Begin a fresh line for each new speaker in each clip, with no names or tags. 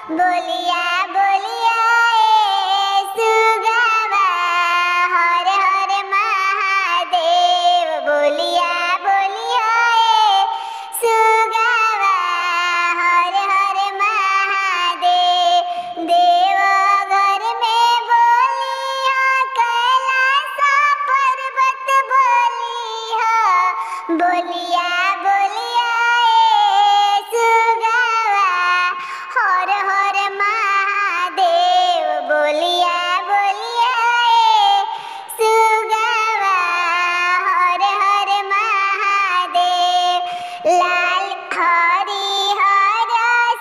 बोलिया बोलिया ए सुगवा हर हर महादेव बोलिया बोलिया ए सुगवा हर हर महादेव देवघर में बोलिया कैलाश पर्वत बोलिया बोलिया बोलिया ए सुगवा हर हर महादेव बोलिया बोलिया ए सुगवा हर हर महादेव लाल हरी हर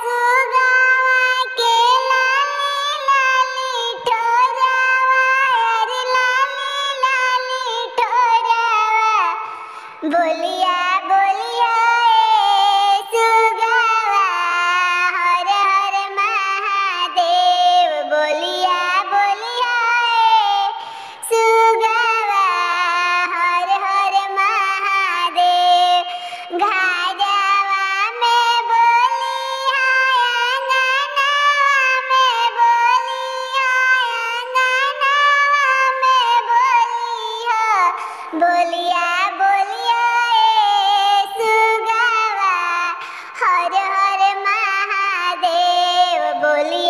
सुगवा के लाली लाली ठोरवा अरे लाली लाली ठोरवा बोलिया बोलिया ए सुगवा हर हर महादेव बोलिया बोलिया ए सुगवा हर हर महादेव घाटवा में बोलिया अंगनवा में बोलिया अंगनवा में बोलिया बोलिया बोलिया ए सुगवा हर हर महादेव बोलिया